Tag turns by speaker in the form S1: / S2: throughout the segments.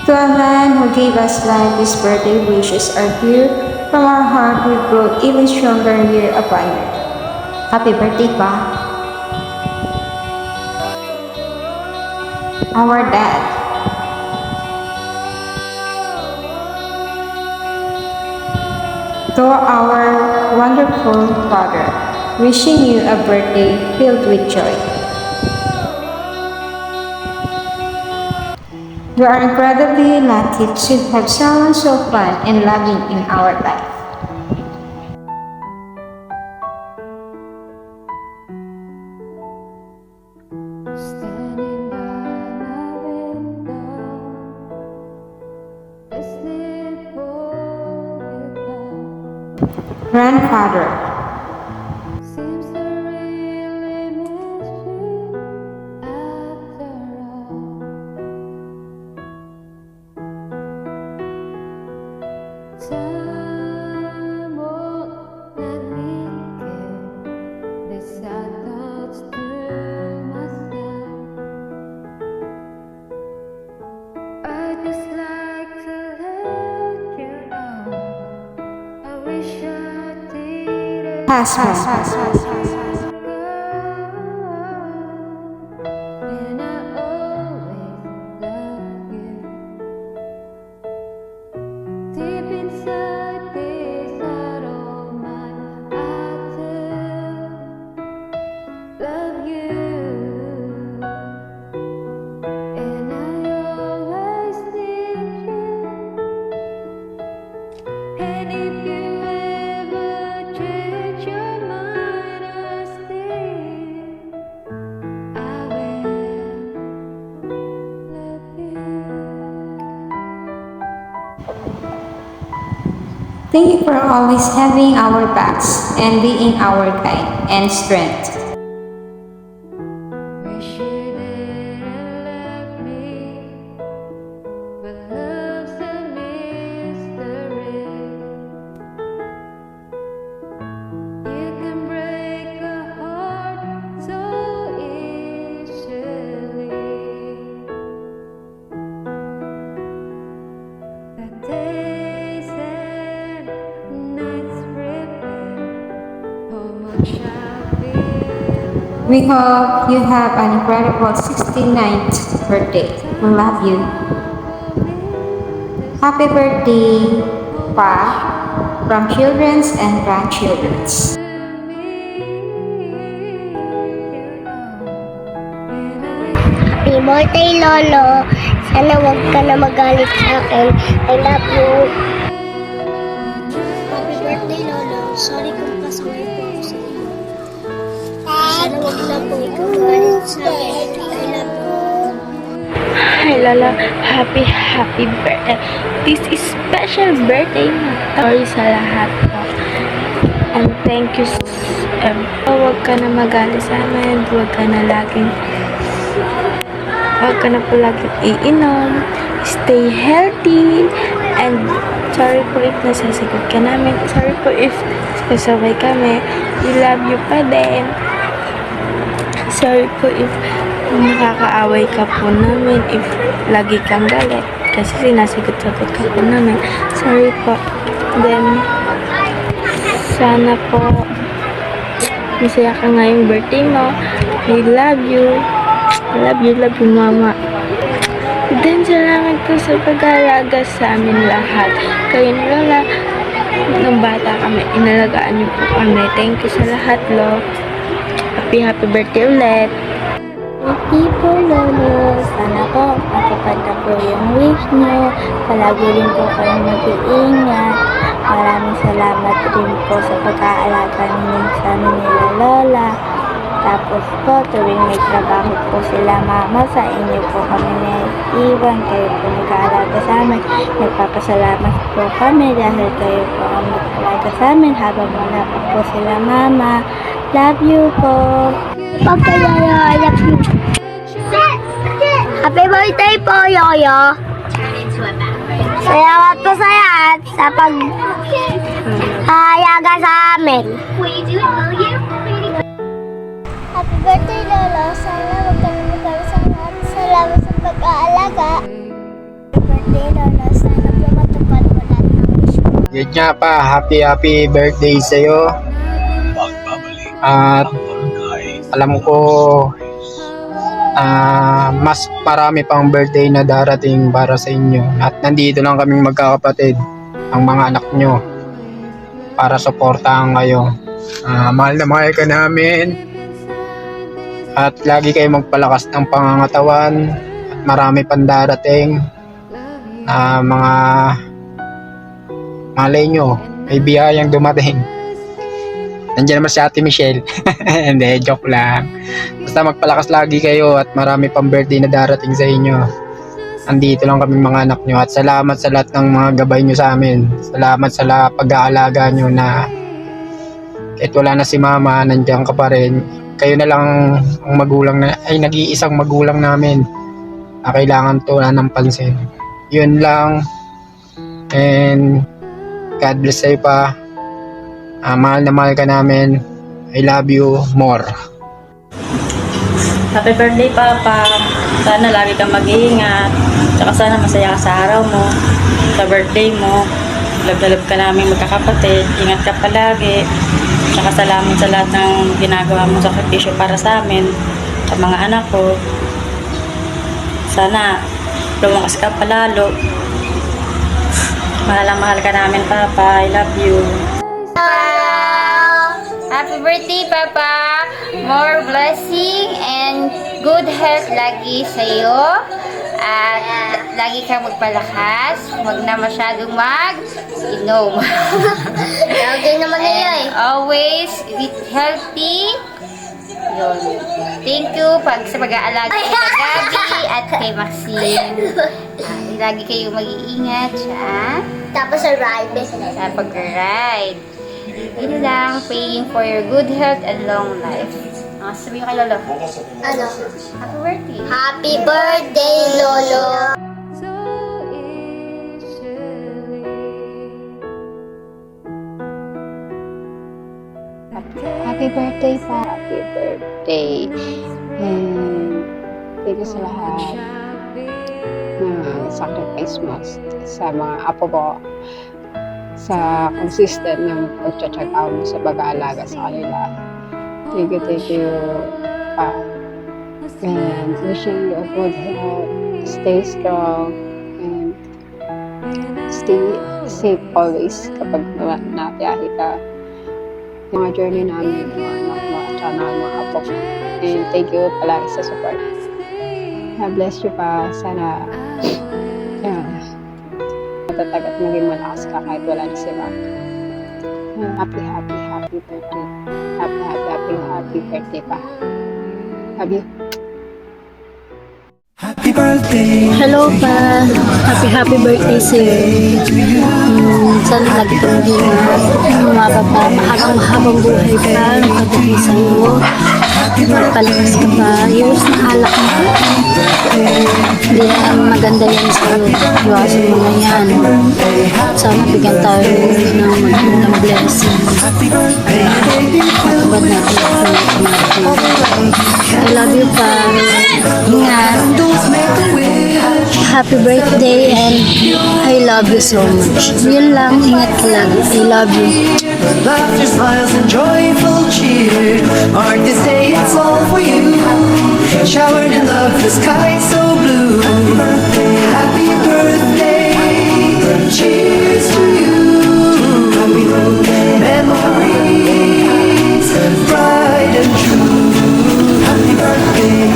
S1: To a man who gave us life, his birthday wishes are pure. From our heart, we grow even stronger year upon year. Happy birthday, Pa. Our dad. To our wonderful Father, wishing you a birthday filled with joy. We are incredibly lucky to have someone so fun and loving in our life.
S2: Standing by my window, listening for you.
S1: Grandfather.
S2: Seems to really miss you after all. Time won't let me give these sad thoughts to myself. I just like to let you know I wish I didn't
S1: Husband.
S2: go, and I always love you. Deep inside this heart of mine, I do love you, and I always need you. And if you ever change your mind, I still I will love you.
S1: Thank you for always having our backs and being our guide and strength.
S2: Wish you didn't love me, but love's a mystery. You can break a heart so easily. The days and nights reveal how much I feel.
S1: We hope you have an incredible 69th birthday. We love you. Happy birthday, Pa, from children's and grandchildren's.
S3: Happy birthday, Lolo. Sana wag ka na magalit sa akin. I love you. Happy birthday, Lolo. Sorry kung pasaway po ako sa iyo. Sana wag na po ikaw magalit sa akin. I love you.
S4: Hi Lola, happy birthday. This is special birthday mo. Sorry sa lahat po. And thank you. Huwag ka na magalit sa amin. Huwag ka na po laging iinom. Stay healthy. And sorry po if nasasagot ka namin. Sorry po if kasabay kami. We love you pa din. Sorry po if nakakaaway ka po namin, if lagi kang galit kasi sinasagot-sagot ka po namin. Sorry po. Then sana po masaya ka ngayong birthday mo. I love you. Love you, mama. Then salamat po sa pag-aalaga sa amin lahat. Kayo ni Lola, nung bata kami, inalagaan niyo po kami. Thank you sa lahat, love. Happy birthday ulit.
S3: Happy po, Lolo. Sana po matupad na po yung wish nyo. Palagi rin po kayong mag-iingat. Maraming salamat rin po sa pag-aalaga ninyo sa amin nila Lola. Tapos po, tuwing may trabaho po sila mama, sa inyo po kami naiiwan. Kayo po nag-aalaga sa amin. Nagpapasalamat po kami dahil kayo po ang nag-aalaga sa amin habang wala pa po sila mama. Love you po. Pagkayaya, love you. Happy birthday po, Yoyo. Salamat po sa lahat sa pag-hayaga sa amin. Happy birthday, Lolo. Sana wag ka na magkaroon sa lahat. Salamat sa pag-aalaga. Happy birthday
S5: Yun nga pa, happy birthday sa'yo. At alam ko mas marami pang birthday na darating para sa inyo. At nandito lang kaming magkakapatid, ang mga anak nyo, para suportahan kayo. Mahal na mahal ka namin. At lagi kayo magpalakas ng pangangatawan. At marami pang darating mga malay nyo, may biyayang dumating. Nandiyan naman si Ate Michelle. Hindi, joke lang. Basta magpalakas lagi kayo at marami pang birthday na darating sa inyo. Andito lang kami mga anak nyo at salamat sa lahat ng mga gabay nyo sa amin. Salamat sa pag-aalaga nyo na kahit wala na si mama, nandiyan ka pa rin. Kayo na lang ang magulang na, ay nag-iisang magulang namin na kailangan tunan ng pansin. Yun lang. And God bless sa'yo pa. Mahal na mahal ka namin. I love you more.
S6: Happy birthday, Papa. Sana lagi kang mag-iingat. Tsaka sana masaya ka sa araw mo, sa birthday mo. Love na love ka namin magkakapatid. Ingat ka palagi. Tsaka salamat sa lahat ng ginagawa mo sakripisyo para sa amin, sa mga anak ko. Sana lumakas ka palalo. Mahal na mahal ka namin, Papa. I love you.
S7: Happy birthday, Papa! More blessing and good health lagi sa'yo. At lagi kang magpalakas. Huwag na masyadong mag-inom.
S3: Okay naman
S7: And always be healthy. Yun. Thank you sa pag-aalaga kay Gabi at kay Maxine. Lagi kayong mag-iingat
S3: Tapos sa ride.
S7: sa pag-ride. Yun lang, praying for your good health and long life. Sabihin kay Lolo.
S3: Ano?
S7: Happy birthday.
S3: Happy birthday, Lolo!
S2: So easily.
S1: Happy birthday pa. Happy birthday. And thank you sa lahat na sacrifice mo sa mga apo mo, sa consistent ng pagtsatsaga mo sa pag-aalaga sa kanila. Thank you pa. And wishing you a good health, stay strong, and stay safe always kapag nabiyahe ka. Yung mga journey namin, mga anak mo, at saka ng mga apo mo. And thank you palagi sa support. God bless you pa. Sana matatag at maging malakas ka kahit wala na si Mama. Happy birthday. Happy birthday pa. Love you.
S8: Happy birthday.
S3: Hello pa! Happy birthday sa'yo. Sana lagi kang umaba pa. Mahabang buhay ka. Makatuloy sa'yo. Magpalakas ka pa. Years na alak mo. Hindi maganda yan sa'yo. Iwasan mo na yan. Sana bigyan tayo ng magandang blessing. Matubad natin I love you pa. Ingat. Happy birthday and I love you so much. Yun lang, ingat ka lagi. I love you.
S8: Laughter, smiles, and joyful cheer. Mark this day, it's all for you. Showered in love, the sky so blue. Happy birthday, cheers to you. Happy birthday, memories, bright and true. Happy birthday,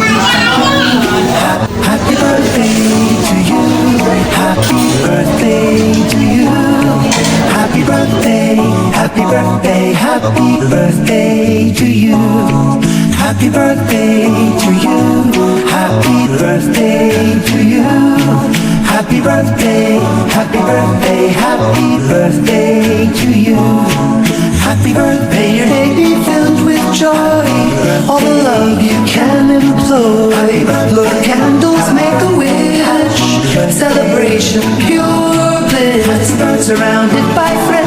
S8: happy birthday to you. Happy birthday to you. Happy birthday, happy birthday, happy birthday to you. Happy birthday to you. Happy birthday to you. Happy birthday, happy birthday, happy birthday to you. Happy birthday, your day be filled with joy. All the love you can employ. Blow the candles, make a wish. Celebration, pure bliss. Surrounded by friends.